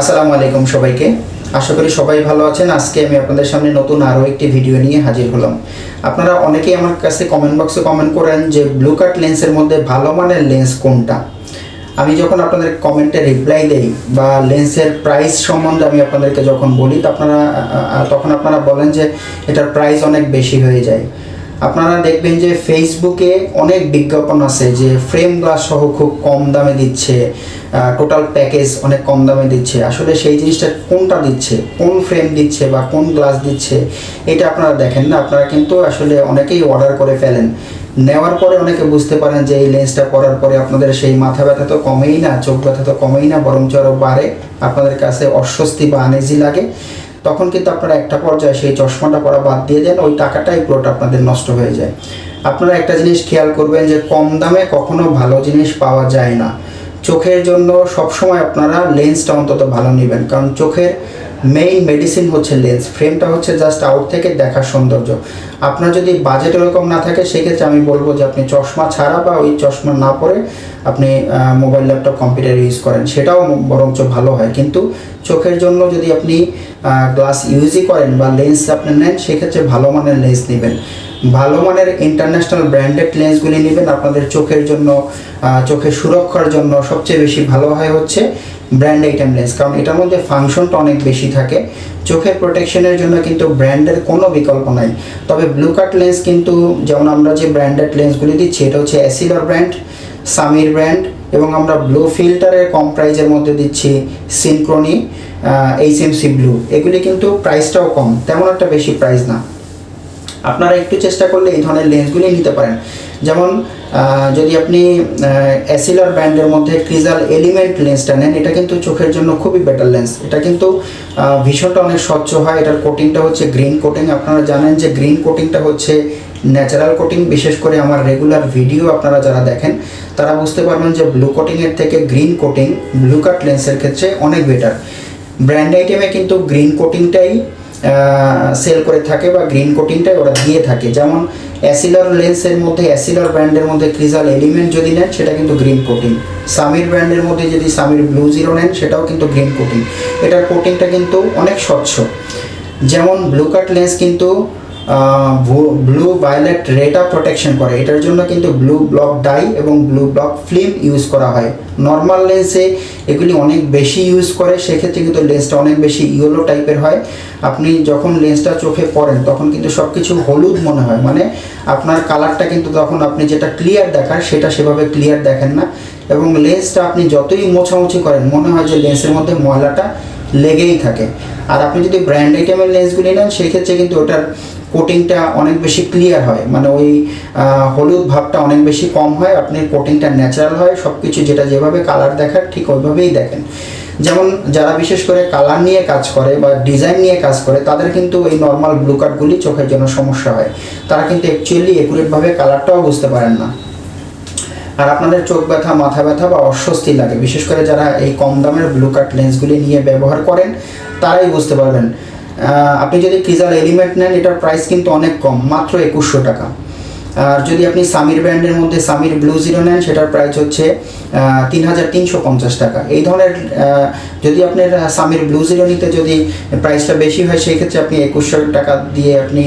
আসসালামু আলাইকুম সবাইকে। আশা করি সবাই ভালো আছেন। আজকে আমি আপনাদের সামনে নতুন আরও একটি ভিডিও নিয়ে হাজির হলাম। আপনারা অনেকেই আমার কাছে কমেন্ট বক্সে কমেন্ট করেন যে ব্লু কাট লেন্সের মধ্যে ভালো মানের লেন্স কোনটা। আমি যখন আপনাদের কমেন্টে রিপ্লাই দেই বা লেন্সের প্রাইস সম্বন্ধে আমি আপনাদেরকে যখন বলি তখন আপনারা বলেন যে এটার প্রাইস অনেক বেশি হয়ে যায়। আপনারা দেখবেন যে ফেসবুকে অনেক বিজ্ঞাপন আছে যে ফ্রেম গ্লাস সহ খুব কম দামে দিচ্ছে, টোটাল প্যাকেজ অনেক কম দামে দিচ্ছে। আসলে সেই জিনিসটা কোনটা দিচ্ছে, কোন ফ্রেম দিচ্ছে বা কোন গ্লাস দিচ্ছে, এটা আপনারা দেখেন না। আপনারা কিন্তু আসলে অনেকেই অর্ডার করে ফেলেন, নেওয়ার পরে অনেকে বুঝতে পারেন যে এই লেন্সটা পরার পরে আপনাদের সেই মাথা ব্যথা তো কমেই না, চোখ ব্যথা তো কমেই না, বরঞ্চ আরও বাড়ে, আপনাদের কাছে অস্বস্তি বা আনইজি লাগে। তখন কিন্তু আপনারা একটা পর্যায়ে সেই চশমাটা পরা বাদ দিয়ে দেন, ওই টাকাটাই পুরোটা আপনাদের নষ্ট হয়ে যায়। আপনারা একটা জিনিস খেয়াল করবেন যে কম দামে কখনো ভালো জিনিস পাওয়া যায় না। চোখের জন্য সবসময় আপনারা লেন্সটা অন্তত ভালো নেবেন, কারণ চোখের মেইন মেডিসিন হচ্ছে লেন্স। ফ্রেমটা হচ্ছে জাস্ট আউট থেকে দেখার সৌন্দর্য। আপনার যদি বাজেট এরকম না থাকে, সেক্ষেত্রে আমি বলবো যে আপনি চশমা ছাড়া বা ওই চশমা না পরে আপনি মোবাইল, ল্যাপটপ, কম্পিউটার ইউজ করেন, সেটাও বরঞ্চ ভালো হয়। কিন্তু চোখের জন্য যদি আপনি গ্লাস ইউজই করেন বা লেন্স আপনি নেন, সেক্ষেত্রে ভালো মানের লেন্স নেবেন, ভালো মানের ইন্টারন্যাশনাল ব্র্যান্ডেড লেন্সগুলি নেবেন। আপনাদের চোখের জন্য, চোখের সুরক্ষার জন্য সবচেয়ে বেশি ভালো হয় হচ্ছে ব্র্যান্ড আইটেম লেন্স, কারণ এটার মধ্যে ফাংশনটা অনেক বেশি থাকে। চোখের প্রোটেকশনের জন্য কিন্তু ব্র্যান্ডের কোনো বিকল্প নাই। তবে ব্লু কাট লেন্স কিন্তু, যেমন আমরা যে ব্র্যান্ডেড লেন্সগুলি দিচ্ছি, এটা হচ্ছে এসিলর ব্র্যান্ড, সামির ব্র্যান্ড, এবং আমরা ব্লু ফিল্টারের কম প্রাইজের মধ্যে দিচ্ছি সিনক্রনি, HMC ব্লু। এগুলি কিন্তু প্রাইসটাও কম, তেমন একটা বেশি প্রাইস না। আপনারা একটু চেষ্টা করলে এই ধরনের লেন্সগুলি নিতে পারেন। যেমন যদি আপনি এসিলর ব্র্যান্ডের মধ্যে ক্রিজাল এলিমেন্ট লেন্সটা নেন, এটা কিন্তু চোখের জন্য খুবই বেটার লেন্স। এটা কিন্তু ভীষণটা অনেক স্বচ্ছ হয়। এটার কোটিংটা হচ্ছে গ্রিন কোটিং। আপনারা জানেন যে গ্রিন কোটিংটা হচ্ছে ন্যাচারাল কোটিং। বিশেষ করে আমার রেগুলার ভিডিও আপনারা যারা দেখেন, তারা বুঝতে পারবেন যে ব্লু কোটিংয়ের থেকে গ্রিন কোটিং ব্লু কাট লেন্সের ক্ষেত্রে অনেক বেটার। ব্র্যান্ড আইটেমে কিন্তু গ্রিন কোটিংটাই সেল করে থাকে বা গ্রিন কোটিংটাই ওরা দিয়ে থাকে। যেমন অ্যাসিলর লেন্সের মধ্যে, অ্যাসিলর ব্র্যান্ডের মধ্যে ক্রিজাল এলিমেন্ট যদি নেন, সেটা কিন্তু গ্রিন কোটিং। সামির ব্র্যান্ডের মধ্যে যদি সামির ব্লু জিরো নেন, সেটাও কিন্তু গ্রিন কোটিং। এটার কোটিংটা কিন্তু অনেক স্বচ্ছ। যেমন ব্লু কাট লেন্স কিন্তু ব্লু ভায়োলেট রেটা প্রোটেকশন করে, এটার জন্য কিন্তু ব্লু ব্লক ডাই এবং ব্লু ব্লক ফিল্ম ইউজ করা হয়। নর্মাল লেন্সে এগুলি অনেক বেশি ইউজ করে, সেক্ষেত্রে কিন্তু লেন্সটা অনেক বেশি ইয়েলো টাইপের হয়। আপনি যখন লেন্সটা চোখে পড়েন, তখন কিন্তু সব কিছু হলুদ মনে হয়, মানে আপনার কালারটা কিন্তু তখন আপনি যেটা ক্লিয়ার দেখান, সেটা সেভাবে ক্লিয়ার দেখেন না। এবং লেন্সটা আপনি যতই মোছামুছি করেন, মনে হয় যে লেন্সের মধ্যে ময়লাটা লেগেই থাকে। আর আপনি যদি ব্র্যান্ড আইটেমের লেন্সগুলি নেন, সেই ক্ষেত্রে কিন্তু ওটার কোটিংটা অনেক বেশি ক্লিয়ার হয়, মানে ওই হলুদ ভাবটা অনেক বেশি কম হয়। আপনি কোটিংটা ন্যাচারাল হয়, সব কিছু যেটা যেভাবে কালার দেখার ঠিক ওইভাবেই দেখেন। যেমন যারা বিশেষ করে কালার নিয়ে কাজ করে বা ডিজাইন নিয়ে কাজ করে, তাদের কিন্তু এই নর্মাল ব্লু কাটগুলি চোখের জন্য সমস্যা হয়। তারা কিন্তু অ্যাকচুয়ালি একুরেটভাবে কালারটাও বুঝতে পারেন না, আর আপনাদের চোখ ব্যথা, মাথা ব্যথা বা অস্বস্তি লাগে। বিশেষ করে যারা এই কম দামের ব্লু কাট লেন্সগুলি নিয়ে ব্যবহার করেন, তারাই বুঝতে পারবেন। আপনি যদি ক্রিজাল এলিমেন্ট নেন, এটার প্রাইস কিন্তু অনেক কম, মাত্র 2100 টাকা। আর যদি আপনি সামির ব্র্যান্ডের মধ্যে সামির ব্লু জিরো নেন, সেটার প্রাইস হচ্ছে 3350 টাকা। এই ধরনের যদি আপনার সামির ব্লু জিরো নিতে যদি প্রাইসটা বেশি হয়, সেই ক্ষেত্রে আপনি 2100 টাকা দিয়ে আপনি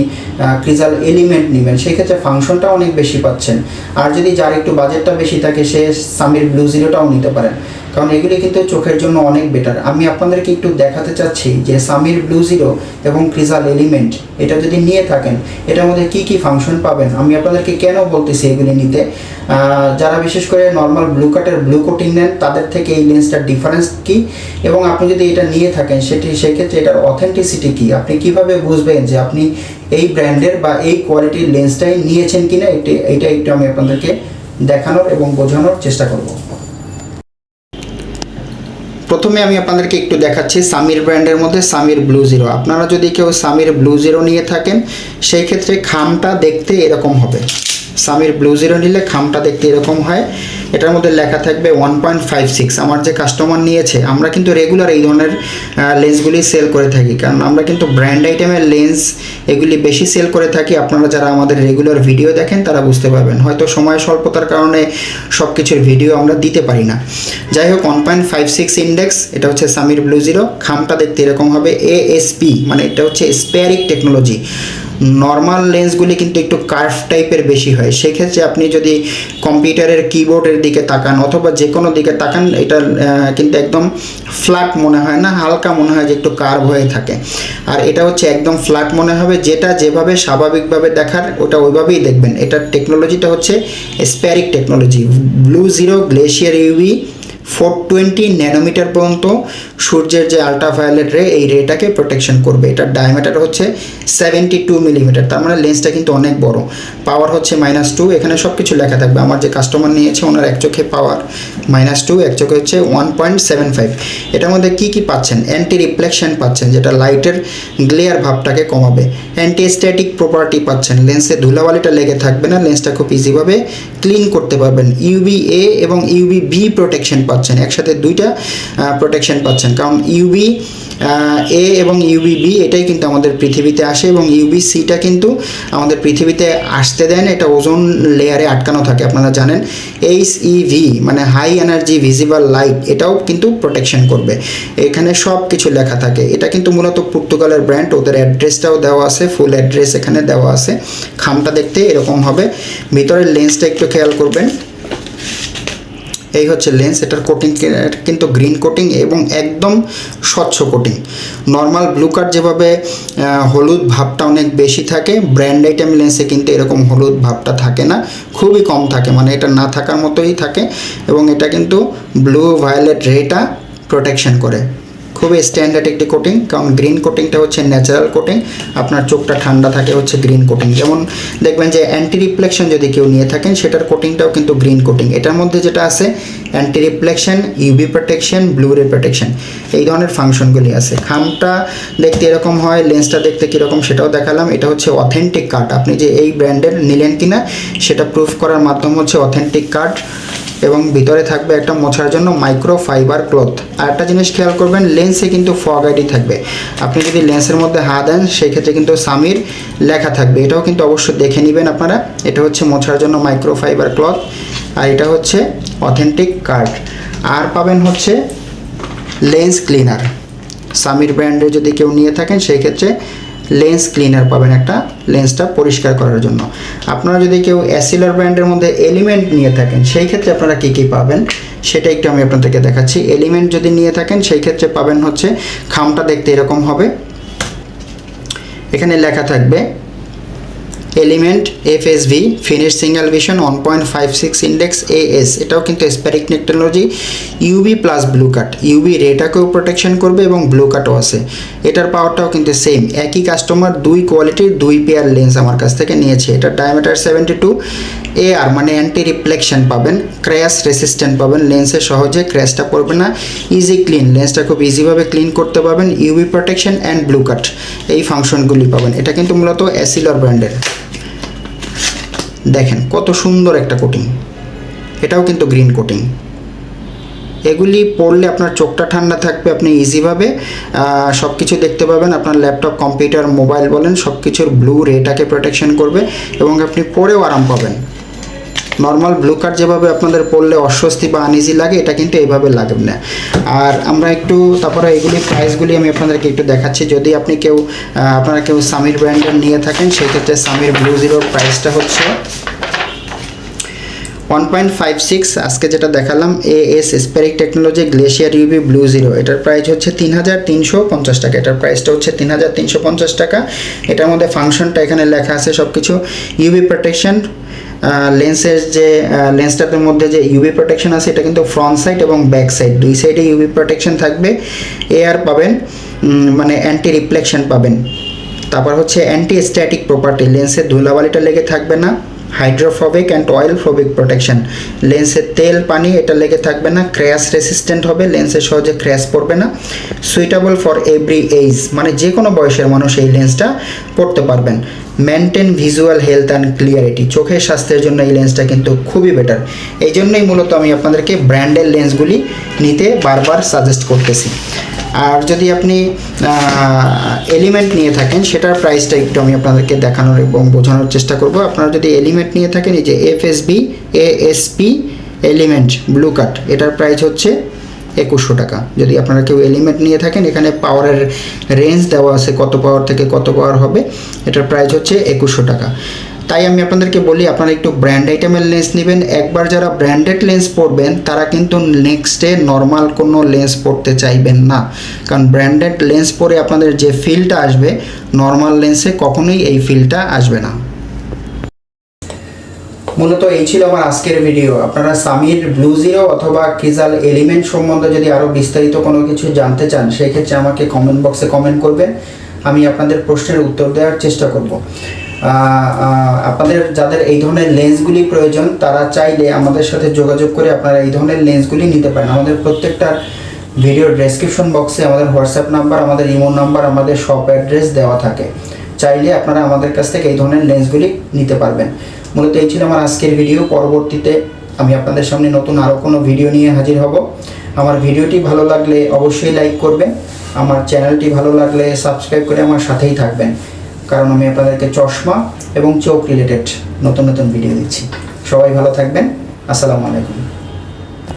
ক্রিজাল এলিমেন্ট নেবেন, সেই ক্ষেত্রে ফাংশনটা অনেক বেশি পাচ্ছেন। আর যদি যার একটু বাজেটটা বেশি থাকে, সে সামির ব্লু জিরোটাও নিতে পারেন, কারণ এগুলি কিন্তু চোখের জন্য অনেক বেটার। আমি আপনাদেরকে একটু দেখাতে চাচ্ছি যে সামির ব্লু জিরো এবং ক্রিজাল এলিমেন্ট, এটা যদি নিয়ে থাকেন, এটার মধ্যে কি কি ফাংশন পাবেন। আমি আপনাদেরকে কেন বলতেছি এগুলি নিতে, যারা বিশেষ করে নর্মাল ব্লু কাটের ব্লু কোটিং নেন, তাদের থেকে এই লেন্সটার ডিফারেন্স কি, এবং আপনি যদি এটা নিয়ে থাকেন, সেক্ষেত্রে এটার অথেন্টিসিটি কি, আপনি কিভাবে বুঝবেন যে আপনি এই ব্র্যান্ডের বা এই কোয়ালিটির লেন্সটাই নিয়েছেন কিনা, এটা একটু আমি আপনাদেরকে দেখানোর এবং বোঝানোর চেষ্টা করব। প্রথমে আমি আপনাদেরকে একটু দেখাচ্ছি সামির ব্র্যান্ডের মধ্যে সামির ব্লু জিরো। আপনারা যদি কেউ সামির ব্লু জিরো নিয়ে থাকেন, সেই ক্ষেত্রে খামটা দেখতে এরকম হবে। সামির ব্লু জিরো নিলে খামটা দেখতে এরকম হয়, এটার মধ্যে লেখা থাকবে 1.56। আমার যে কাস্টমার নিয়েছে, আমরা কিন্তু রেগুলার এই ধরনের লেন্সগুলি সেল করে থাকি, কারণ আমরা কিন্তু ব্র্যান্ড আইটেমের লেন্স এগুলি বেশি সেল করে থাকি। আপনারা যারা আমাদের রেগুলার ভিডিও দেখেন তারা বুঝতে পারবেন, হয়তো সময় স্বল্পতার কারণে সব কিছুর ভিডিও আমরা দিতে পারি না। যাই হোক, 1.56 ইন্ডেক্স, এটা হচ্ছে সামির ব্লু জিরো। খামটা দেখতে এরকম হবে ASP, মানে এটা হচ্ছে স্পেরিক টেকনোলজি। নর্মাল লেন্সগুলি কিন্তু একটু কার্ভ টাইপের বেশি হয়, সেক্ষেত্রে আপনি যদি কম্পিউটারের কিবোর্ডের দিকে তাকান অথবা যে কোনো দিকে তাকান, এটা কিন্তু একদম ফ্ল্যাট মনে হয় না, হালকা মনে হয় যে একটু কার্ভ হয়ে থাকে। আর এটা হচ্ছে একদম ফ্ল্যাট মনে হবে, যেটা যেভাবে স্বাভাবিকভাবে দেখার ওটা ওইভাবেই দেখবেন। এটার টেকনোলজিটা হচ্ছে spheric technology. Blue zero glacier UV 420 nanometer পর্যন্ত সূর্যের যে আল্ট্রাভায়োলেট রে, এই রেটাকে প্রোটেকশন করবে। এটার ডায়ামিটার হচ্ছে 72 মিলিমিটার, তার মানে লেন্সটা কিন্তু অনেক বড়। পাওয়ার হচ্ছে -2, এখানে সব কিছু লেখা থাকবে। আমার যে কাস্টমার নিয়েছে ওনার এক চোখে পাওয়ার -2, এক চোখে হচ্ছে 1.75। এটার মধ্যে কি কি পাচ্ছেন? অ্যান্টি রিফ্লেকশন পাচ্ছেন, যেটা লাইটের গ্লেয়ার ভাবটাকে কমাবে। অ্যান্টি স্ট্যাটিক প্রপার্টি পাচ্ছেন, লেন্সে ধুলাবালিটা লেগে থাকবে না, লেন্সটা খুব ইজিভাবে ক্লিন করতে পারবেন। UVA এবং UVB প্রোটেকশন পাচ্ছেন, একসাথে দুইটা প্রোটেকশন পাচ্ছেন, কারণ UVA এবং UVB এটাই কিন্তু আমাদের পৃথিবীতে আসে, এবং UVCটা কিন্তু আমাদের পৃথিবীতে আসতে দেন, এটা ওজোন লেয়ারে আটকানো থাকে, আপনারা জানেন। HEV মানে হাই এনার্জি ভিজিবল লাইট, এটাও কিন্তু প্রোটেকশন করবে। এখানে সব কিছু লেখা থাকে। এটা কিন্তু মূলত পর্তুগালের ব্র্যান্ড, ওদের অ্যাড্রেসটাও দেওয়া আছে, ফুল অ্যাড্রেস এখানে দেওয়া আছে। খামটা দেখতে এরকম হবে। ভিতরের লেন্সটা একটু খেয়াল করবেন, এই হচ্ছে লেন্স। এটার কোটিং কিন্তু গ্রিন কোটিং এবং একদম স্বচ্ছ কোটিং। নর্মাল ব্লু কাট যেভাবে হলুদ ভাবটা অনেক বেশি থাকে, ব্র্যান্ড আইটেম লেন্সে কিন্তু এরকম হলুদ ভাবটা থাকে না, খুবই কম থাকে, মানে এটা না থাকার মতোই থাকে। এবং এটা কিন্তু ব্লু ভায়োলেট রেটা প্রোটেকশন করে। খুবই স্ট্যান্ডার্ড একটি কোটিং, কারণ গ্রিন কোটিংটা হচ্ছে ন্যাচারাল কোটিং, আপনার চোখটা ঠান্ডা থাকে হচ্ছে গ্রিন কোটিং। যেমন দেখবেন যে অ্যান্টি রিফ্লেকশন যদি কেউ নিয়ে থাকেন, সেটার কোটিংটাও কিন্তু গ্রিন কোটিং। এটার মধ্যে যেটা আছে anti reflection, UV protection, blue রে প্রোটেকশন, এই ধরনের ফাংশনগুলি আছে। খামটা দেখতে এরকম হয়, লেন্সটা দেখতে কীরকম সেটাও দেখালাম। এটা হচ্ছে অথেন্টিক কাট, আপনি যে এই ব্র্যান্ডের নিলেন কিনা সেটা প্রুফ করার মাধ্যম হচ্ছে অথেন্টিক কাট। এবং ভিতরে থাকবে একটা মোছার জন্য মাইক্রো ফাইবার ক্লথ। আর একটা জিনিস খেয়াল করবেন, লেন্সে কিন্তু ফগ আইডি থাকবে। আপনি যদি লেন্সের মধ্যে হাত দেন সেক্ষেত্রে কিন্তু সামির লেখা থাকবে, এটাও কিন্তু অবশ্যই দেখে নেবেন আপনারা। এটা হচ্ছে মোছার জন্য মাইক্রো ফাইবার ক্লথ, আর এটা হচ্ছে অথেন্টিক কার্ড। আর পাবেন হচ্ছে লেন্স ক্লিনার। সামির ব্র্যান্ডে যদি কেউ নিয়ে থাকেন সেই ক্ষেত্রে লেন্স ক্লিনার পাবেন, একটা লেন্সটা পরিষ্কার করার জন্য। আপনারা যদি কেউ এসিলার ব্র্যান্ডের মধ্যে এলিমেন্ট নিয়ে থাকেন সেই ক্ষেত্রে আপনারা কী কী পাবেন সেটা একটু আমি আপনাদেরকে দেখাচ্ছি। এলিমেন্ট যদি নিয়ে থাকেন সেই ক্ষেত্রে পাবেন হচ্ছে, খামটা দেখতে এরকম হবে, এখানে লেখা থাকবে element FSV finish single vision 1.56 index AS। এটাও কিন্তু spheric technology, UV plus blue cut, UV রেটাকেও প্রোটেকশন করবে এবং ব্লু কাটও আছে। এটার পাওয়ারটাও কিন্তু সেম। একই কাস্টমার দুই কোয়ালিটির দুই পেয়ার লেন্স আমার কাছ থেকে নিয়েছে। এটার ডায়ামিটার 72 AR মানে অ্যান্টি রিফ্লেকশন পাবেন, ক্র্যাশ রেসিস্ট্যান্ট পাবেন, লেন্সে সহজে ক্র্যাশটা পড়বে না, ইজি ক্লিন, লেন্সটা খুব ইজিভাবে ক্লিন করতে পারবেন, UV প্রোটেকশন অ্যান্ড ব্লু কাট, এই ফাংশনগুলি পাবেন। এটা কিন্তু মূলত এসিলার ব্র্যান্ডের। দেখেন কত সুন্দর একটা কোটিং, এটাও কিন্তু গ্রিন কোটিং। এগুলি পড়লে আপনার চোখটা ঠান্ডা থাকবে, আপনি ইজিভাবে সব কিছু দেখতে পাবেন। আপনার ল্যাপটপ, কম্পিউটার, মোবাইল বলেন, সব কিছুর ব্লু রেটাকে প্রোটেকশন করবে এবং আপনি পরেও আরাম পাবেন। নর্মাল ব্লু কাট যেভাবে আপনাদের পড়লে অস্বস্তি বা আনইজি লাগে, এটা কিন্তু এইভাবে লাগবে না। আর আমরা একটু তারপরে এগুলি প্রাইসগুলি আমি আপনাদেরকে একটু দেখাচ্ছি। যদি আপনি আপনারা কেউ সামির ব্র্যান্ডের নিয়ে থাকেন সেই ক্ষেত্রে সামির ব্লু জিরোর প্রাইসটা হচ্ছে 1.56। আজকে যেটা দেখালাম AS spheric technology glacier UV blue zero, এটার প্রাইস হচ্ছে 3350 টাকা। এটার প্রাইসটা হচ্ছে 3350 টাকা। এটার মধ্যে ফাংশনটা এখানে লেখা আছে সব কিছু। UV প্রোটেকশন, লেন্সের যে লেন্সটার মধ্যে যে UV প্রোটেকশন আছে এটা কিন্তু ফ্রন্ট সাইড এবং ব্যাক সাইড দুই সাইডে UV প্রোটেকশন থাকবে। AR পাবেন, মানে অ্যান্টি রিফ্লেকশন পাবেন। তারপর হচ্ছে অ্যান্টি স্ট্যাটিক প্রপার্টি, লেন্সের ধুলাবালিটা লেগে থাকবে না। Hydrophobic and oil phobic protection, লেন্সের তেল পানি এটা লেগে থাকবে না। ক্র্যাশ রেসিস্ট্যান্ট হবে, লেন্সে সহজে ক্র্যাশ পড়বে না। সুইটেবল ফর এভরি এজ, মানে যে কোনো বয়সের মানুষ এই লেন্সটা পড়তে পারবেন। Maintain visual health and clarity, চোখের স্বাস্থ্যের জন্য এই লেন্সটা কিন্তু খুবই বেটার। এই জন্যই মূলত আমি আপনাদেরকে ব্র্যান্ডের লেন্সগুলি নিতে বারবার সাজেস্ট করতেছি। আর যদি আপনি এলিমেন্ট নিয়ে থাকেন সেটার প্রাইসটা একটু আমি আপনাদেরকে দেখানোর এবং বোঝানোর চেষ্টা করব। আপনারা যদি এলিমেন্ট নিয়ে থাকেন, এই যে এফএসবি এএসপি এলিমেন্ট ব্লু কাট, এটার প্রাইস হচ্ছে 2100 টাকা। যদি আপনারা কেউ এলিমেন্ট নিয়ে থাকেন, এখানে পাওয়ারের রেঞ্জ দেওয়া আছে, কত পাওয়ার থেকে কত পাওয়ার হবে, এটার প্রাইস হচ্ছে 2100 টাকা। তাই আমি আপনাদেরকে বলি আপনারা একটু ব্র্যান্ড আইটেমের লেন্স নেবেন। একবার যারা ব্র্যান্ডেড লেন্স পরবেন তারা কিন্তু নেক্সটে নর্মাল কোনো লেন্স পরতে চাইবেন না, কারণ ব্র্যান্ডেড লেন্স পরে আপনাদের যে ফিলটা আসবে নর্মাল লেন্সে কখনোই এই ফিলটা আসবে না। মূলত এই ছিল আমার আজকের ভিডিও। আপনারা সামির ব্লু জিরো অথবা ক্রিজাল এলিমেন্ট সম্বন্ধে যদি আরও বিস্তারিত কোনো কিছু জানতে চান, সেই ক্ষেত্রে আমাকে কমেন্ট বক্সে কমেন্ট করবেন, আমি আপনাদের প্রশ্নের উত্তর দেওয়ার চেষ্টা করব। আপনাদের যাদের এই ধরনের লেন্সগুলি প্রয়োজন তারা চাইলে আমাদের সাথে যোগাযোগ করে আপনারা এই ধরনের লেন্সগুলি নিতে পারেন। আমাদের প্রত্যেকটা ভিডিওর ডেসক্রিপশন বক্সে আমাদের হোয়াটসঅ্যাপ নাম্বার, আমাদের ইমো নাম্বার, আমাদের শপ অ্যাড্রেস দেওয়া থাকে। চাইলে আপনারা আমাদের কাছ থেকে এই ধরনের লেন্সগুলি নিতে পারবেন। মূলত এই ছিল আমার আজকের ভিডিও। পরবর্তীতে আমি আপনাদের সামনে নতুন আরও কোনো ভিডিও নিয়ে হাজির হব। আমার ভিডিওটি ভালো লাগলে অবশ্যই লাইক করবেন, আমার চ্যানেলটি ভালো লাগলে সাবস্ক্রাইব করে আমার সাথেই থাকবেন, কারণ আমি আপনাদেরকে চশমা এবং চোখ রিলেটেড নতুন নতুন ভিডিও দিচ্ছি। সবাই ভালো থাকবেন। আসসালামু আলাইকুম।